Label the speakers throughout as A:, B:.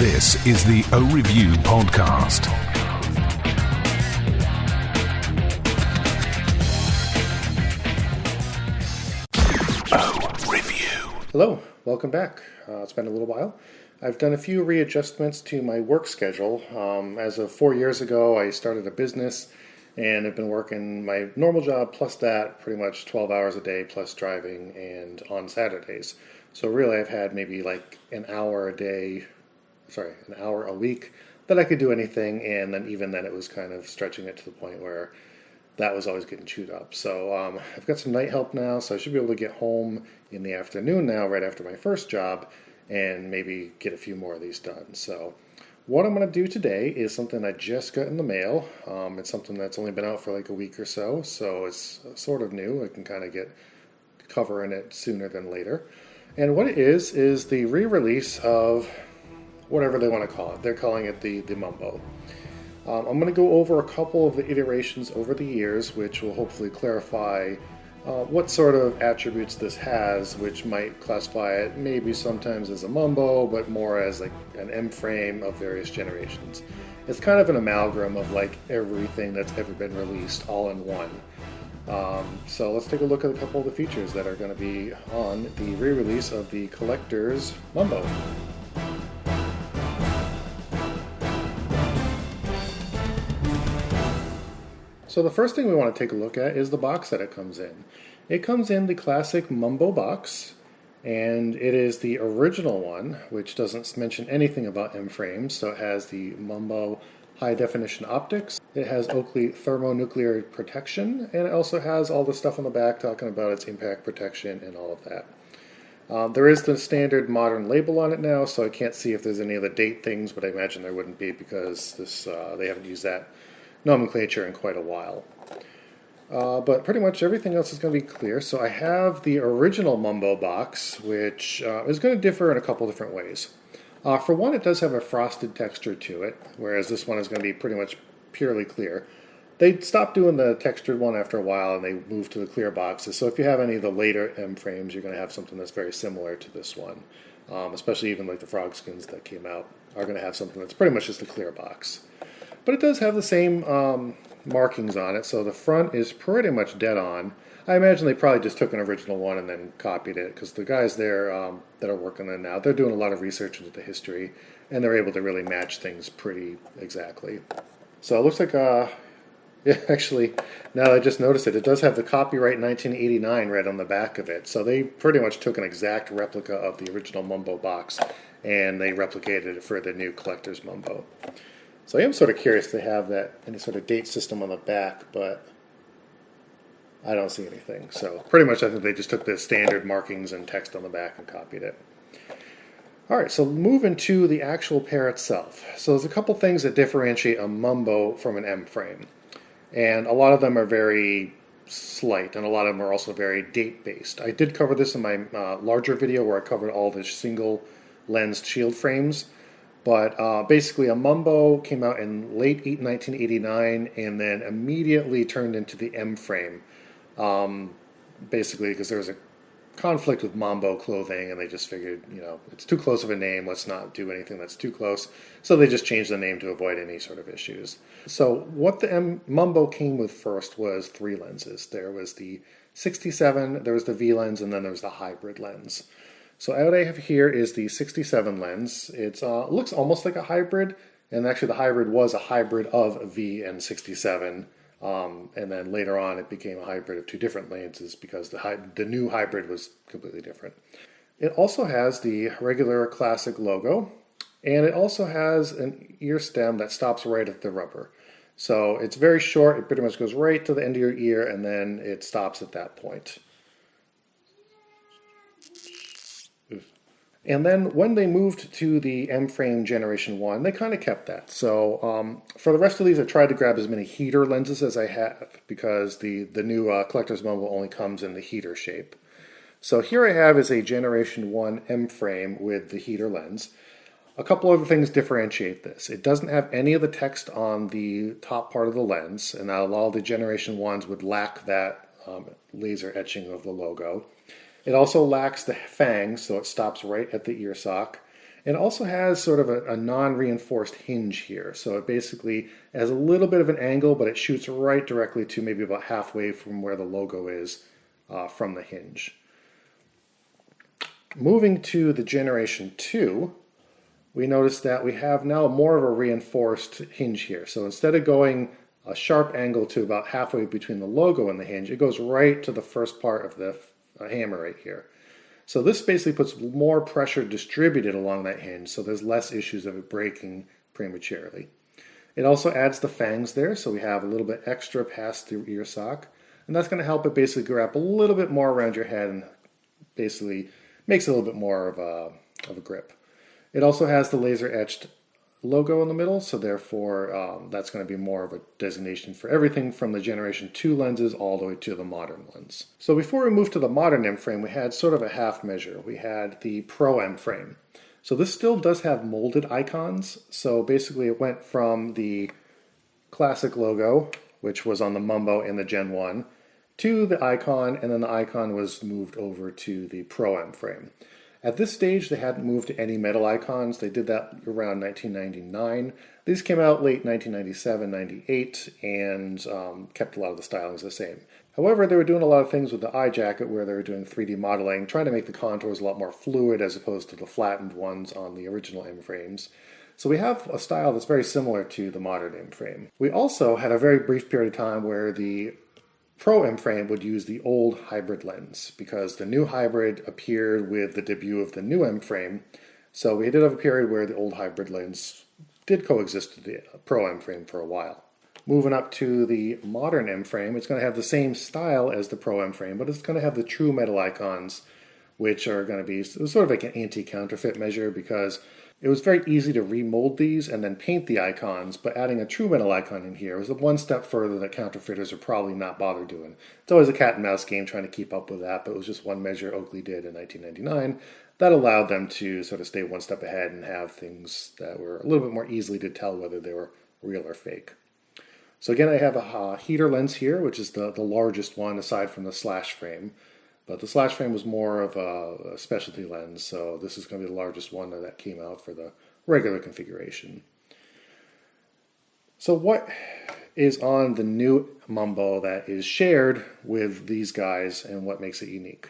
A: This is the O-Review podcast. O-Review.
B: Hello, welcome back. It's been a little while. I've done a few readjustments to my work schedule. As of 4 years ago, I started a business and I've been working my normal job plus that pretty much 12 hours a day plus driving and on Saturdays. So really I've had maybe like an hour a week that I could do anything, and then even then it was kind of stretching it to the point where that was always getting chewed up. So I've got some night help now, so I should be able to get home in the afternoon now, right after my first job, and maybe get a few more of these done. So what I'm going to do today is something I just got in the mail. It's something that's only been out for like a week or so, so it's sort of new. I can kind of get covering it sooner than later. And what it is the re-release of whatever they want to call it. They're calling it the Mumbo. I'm going to go over a couple of the iterations over the years, which will hopefully clarify what sort of attributes this has, which might classify it maybe sometimes as a Mumbo, but more as like an M-frame of various generations. It's kind of an amalgam of like everything that's ever been released all in one. So let's take a look at a couple of the features that are going to be on the re-release of the Collectors Mumbo. So the first thing we want to take a look at is the box that it comes in. It comes in the classic Mumbo box, and it is the original one, which doesn't mention anything about M-frames. So it has the Mumbo high definition optics, it has Oakley thermonuclear protection, and it also has all the stuff on the back talking about its impact protection and all of that. There is the standard modern label on it now, so I can't see if there's any of the date things, but I imagine there wouldn't be because they haven't used that nomenclature in quite a while. But pretty much everything else is going to be clear. So I have the original Mumbo box, which is going to differ in a couple different ways. For one, it does have a frosted texture to it, whereas this one is going to be pretty much purely clear. They stopped doing the textured one after a while, and they moved to the clear boxes. So if you have any of the later M frames, you're going to have something that's very similar to this one. Especially even like the frog skins that came out are going to have something that's pretty much just a clear box. But it does have the same markings on it, so the front is pretty much dead on. I imagine they probably just took an original one and then copied it, because the guys there that are working on it now, they're doing a lot of research into the history, and they're able to really match things pretty exactly. So it looks like, yeah, actually, now that I just noticed it, it does have the copyright 1989 right on the back of it. So they pretty much took an exact replica of the original Mumbo box, and they replicated it for the new Collectors Mumbo. So I am sort of curious if they have that any sort of date system on the back, but I don't see anything. So pretty much I think they just took the standard markings and text on the back and copied it. All right, so moving to the actual pair itself. So there's a couple things that differentiate a Mumbo from an M-frame. And a lot of them are very slight, and a lot of them are also very date-based. I did cover this in my larger video where I covered all the single-lensed shield frames. But basically a Mumbo came out in late 1989 and then immediately turned into the M-frame. Basically because there was a conflict with Mumbo clothing, and they just figured, it's too close of a name, let's not do anything that's too close. So they just changed the name to avoid any sort of issues. So what the Mumbo came with first was 3 lenses. There was the 67, there was the V lens, and then there was the hybrid lens. So what I have here is the 67 lens. It looks almost like a hybrid, and actually the hybrid was a hybrid of V and 67. And then later on it became a hybrid of 2 different lenses because the new hybrid was completely different. It also has the regular classic logo, and it also has an ear stem that stops right at the rubber. So it's very short, it pretty much goes right to the end of your ear, and then it stops at that point. And then when they moved to the M-frame Generation 1, they kind of kept that. So for the rest of these, I tried to grab as many heater lenses as I have, because the new Collectors Mumbo only comes in the heater shape. So here I have is a Generation 1 M-frame with the heater lens. A couple other things differentiate this. It doesn't have any of the text on the top part of the lens, and all the Generation 1s would lack that laser etching of the logo. It also lacks the fangs, so it stops right at the ear sock. It also has sort of a non-reinforced hinge here. So it basically has a little bit of an angle, but it shoots right directly to maybe about halfway from where the logo is from the hinge. Moving to the Generation 2, we notice that we have now more of a reinforced hinge here. So instead of going a sharp angle to about halfway between the logo and the hinge, it goes right to the first part of the hammer right here. So this basically puts more pressure distributed along that hinge, so there's less issues of it breaking prematurely. It also adds the fangs there, so we have a little bit extra past the ear sock, and that's going to help it basically wrap a little bit more around your head and basically makes it a little bit more of a grip. It also has the laser etched logo in the middle, so therefore that's going to be more of a designation for everything from the Generation 2 lenses all the way to the modern ones. So before we move to the modern M frame, we had sort of a half measure. We had the Pro M frame. So this still does have molded icons, so basically it went from the classic logo, which was on the Mumbo in the Gen 1, to the icon, and then the icon was moved over to the Pro M frame. At this stage, they hadn't moved to any metal icons. They did that around 1999. These came out late 1997, 98, and kept a lot of the stylings the same. However, they were doing a lot of things with the eye jacket where they were doing 3D modeling, trying to make the contours a lot more fluid as opposed to the flattened ones on the original M frames. So we have a style that's very similar to the modern M frame. We also had a very brief period of time where the Pro M frame would use the old hybrid lens because the new hybrid appeared with the debut of the new M frame. So we did have a period where the old hybrid lens did coexist with the Pro M frame for a while. Moving up to the modern M frame, it's going to have the same style as the Pro M frame, but it's going to have the true metal icons, which are going to be sort of like an anti-counterfeit measure because it was very easy to remold these and then paint the icons, but adding a true metal icon in here was one step further that counterfeiters are probably not bothered doing. It's always a cat and mouse game trying to keep up with that, but it was just one measure Oakley did in 1999 that allowed them to sort of stay one step ahead and have things that were a little bit more easily to tell whether they were real or fake. So again, I have a heater lens here, which is the largest one aside from the slash frame. But the slash frame was more of a specialty lens, so this is going to be the largest one that came out for the regular configuration. So what is on the new Mumbo that is shared with these guys and what makes it unique?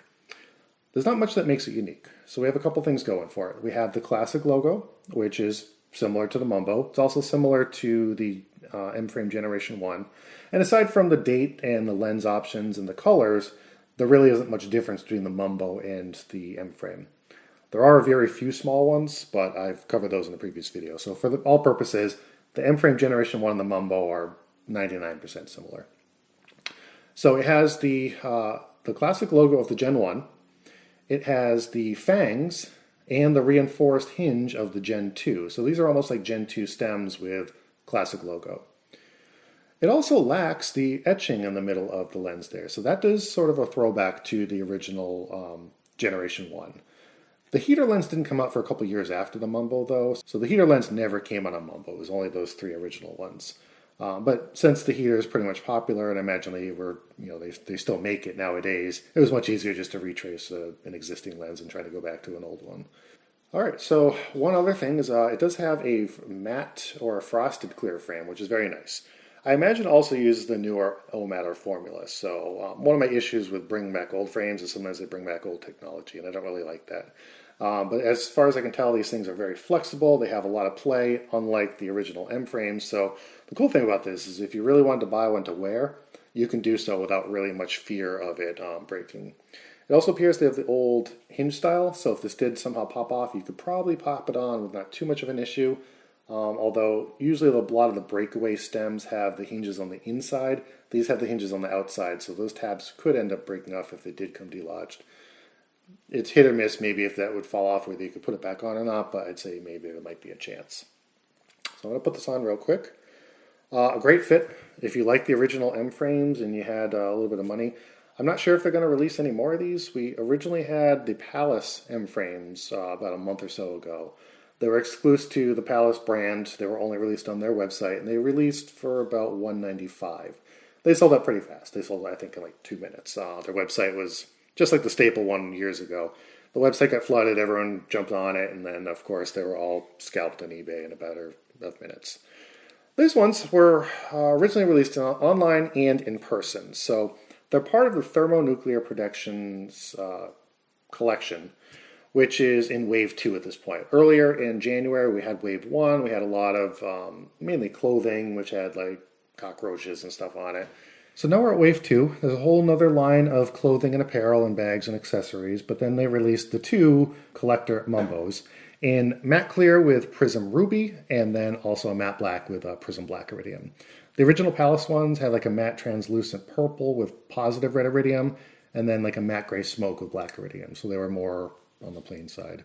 B: There's not much that makes it unique. So we have a couple things going for it. We have the classic logo, which is similar to the Mumbo. It's also similar to the M-frame Generation 1. And aside from the date and the lens options and the colors, there really isn't much difference between the Mumbo and the M-frame. There are very few small ones, but I've covered those in the previous video. So for all purposes, the M-frame Generation 1 and the Mumbo are 99% similar. So it has the classic logo of the Gen 1. It has the fangs and the reinforced hinge of the Gen 2. So these are almost like Gen 2 stems with classic logo. It also lacks the etching in the middle of the lens there. So that does sort of a throwback to the original Generation 1. The heater lens didn't come out for a couple years after the Mumbo though. So the heater lens never came on a Mumbo. It was only those three original ones. But since the heater is pretty much popular, and I imagine they still make it nowadays, it was much easier just to retrace an existing lens and try to go back to an old one. All right, so one other thing is it does have a matte or a frosted clear frame, which is very nice. I imagine it also uses the newer O-Matter formula. So one of my issues with bringing back old frames is sometimes they bring back old technology, and I don't really like that. But as far as I can tell, these things are very flexible. They have a lot of play, unlike the original M frames. So the cool thing about this is if you really wanted to buy one to wear, you can do so without really much fear of it breaking. It also appears to have the old hinge style, so if this did somehow pop off, you could probably pop it on with not too much of an issue. Although usually a lot of the breakaway stems have the hinges on the inside. These have the hinges on the outside, so those tabs could end up breaking off if they did come delodged. It's hit or miss maybe if that would fall off, whether you could put it back on or not, but I'd say maybe there might be a chance. So I'm going to put this on real quick. A great fit if you like the original M frames and you had a little bit of money. I'm not sure if they're going to release any more of these. We originally had the Palace M frames about a month or so ago. They were exclusive to the Palace brand. They were only released on their website, and they released for about $195. They sold out pretty fast. They sold, I think, in like 2 minutes. Their website was just like the staple one years ago. the website got flooded, everyone jumped on it, and then, of course, they were all scalped on eBay in a matter of minutes. These ones were originally released online and in person. So they're part of the Thermonuclear Productions collection, which is in Wave 2 at this point. Earlier in January, we had Wave 1. We had a lot of mainly clothing, which had like cockroaches and stuff on it. So now we're at Wave 2. There's a whole nother line of clothing and apparel and bags and accessories, but then they released the 2 Collector Mumbos in matte clear with Prism Ruby, and then also a matte black with Prism Black Iridium. The original Palace ones had like a matte translucent purple with positive red iridium, and then like a matte gray smoke with black iridium. So they were more on the plain side.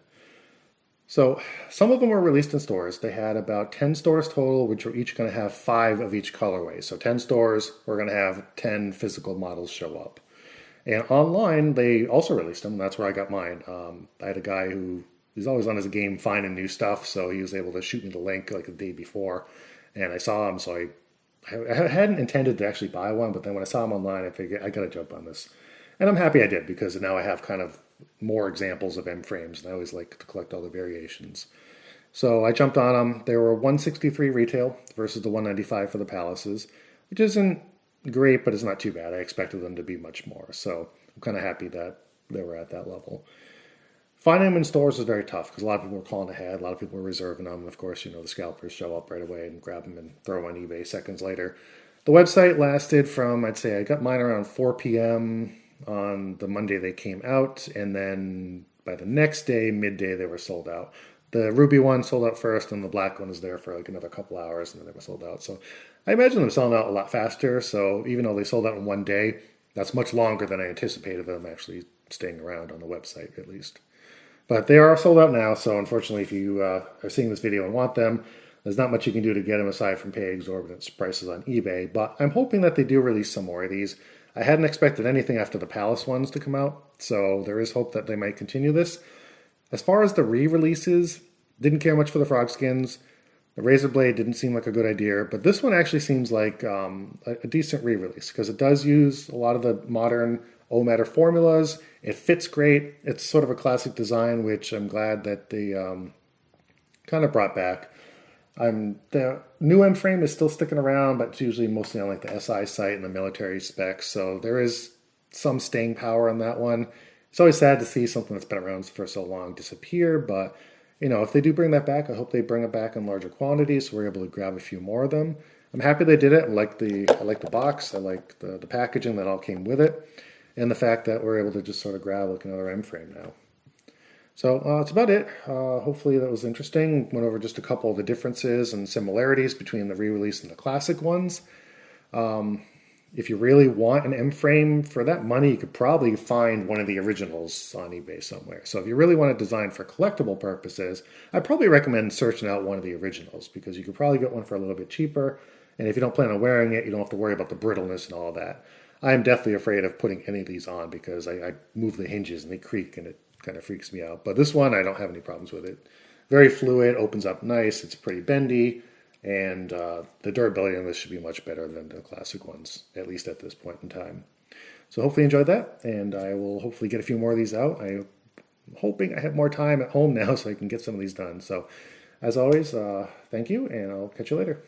B: So some of them were released in stores. They had about 10 stores total, which were each going to have 5 of each colorway. So 10 stores were going to have 10 physical models show up. And online, they also released them. That's where I got mine. I had a guy who is always on his game finding new stuff, so he was able to shoot me the link like the day before. And I saw him, so I hadn't intended to actually buy one, but then when I saw him online, I figured I got to jump on this. And I'm happy I did, because now I have kind of more examples of M-frames, and I always like to collect all the variations. So I jumped on them. They were $163 retail versus the $195 for the Palaces, which isn't great, but it's not too bad. I expected them to be much more, so I'm kind of happy that they were at that level. Finding them in stores was very tough because a lot of people were calling ahead, a lot of people were reserving them, and of course, the scalpers show up right away and grab them and throw them on eBay seconds later. The website lasted from, I'd say I got mine around 4 p.m. on the Monday they came out, and then by the next day, midday, they were sold out. The Ruby one sold out first, and the black one was there for like another couple hours, and then they were sold out. So I imagine them selling out a lot faster, so even though they sold out in one day, that's much longer than I anticipated them actually staying around on the website, at least. But they are sold out now, so unfortunately, if you are seeing this video and want them, there's not much you can do to get them aside from pay exorbitant prices on eBay. But I'm hoping that they do release some more of these. I hadn't expected anything after the Palace ones to come out, so there is hope that they might continue this. As far as the re-releases, didn't care much for the frog skins. The Razor Blade didn't seem like a good idea, but this one actually seems like a decent re-release because it does use a lot of the modern O-Matter formulas. It fits great. It's sort of a classic design, which I'm glad that they kind of brought back. The new M-frame is still sticking around, but it's usually mostly on like the SI site and the military specs, so there is some staying power on that one. It's always sad to see something that's been around for so long disappear, but if they do bring that back, I hope they bring it back in larger quantities so we're able to grab a few more of them. I'm happy they did it. I like the box. I like the packaging that all came with it, and the fact that we're able to just sort of grab like another M-frame now. So that's about it. Hopefully that was interesting. Went over just a couple of the differences and similarities between the re-release and the classic ones. If you really want an M-frame for that money, you could probably find one of the originals on eBay somewhere. So if you really want to design for collectible purposes, I'd probably recommend searching out one of the originals because you could probably get one for a little bit cheaper. And if you don't plan on wearing it, you don't have to worry about the brittleness and all that. I'm deathly afraid of putting any of these on because I move the hinges and they creak and it kind of freaks me out. But this one, I don't have any problems with it. Very fluid, opens up nice, it's pretty bendy, and the durability on this should be much better than the classic ones, at least at this point in time. So hopefully you enjoyed that, and I will hopefully get a few more of these out. I'm hoping I have more time at home now so I can get some of these done. So as always, thank you, and I'll catch you later.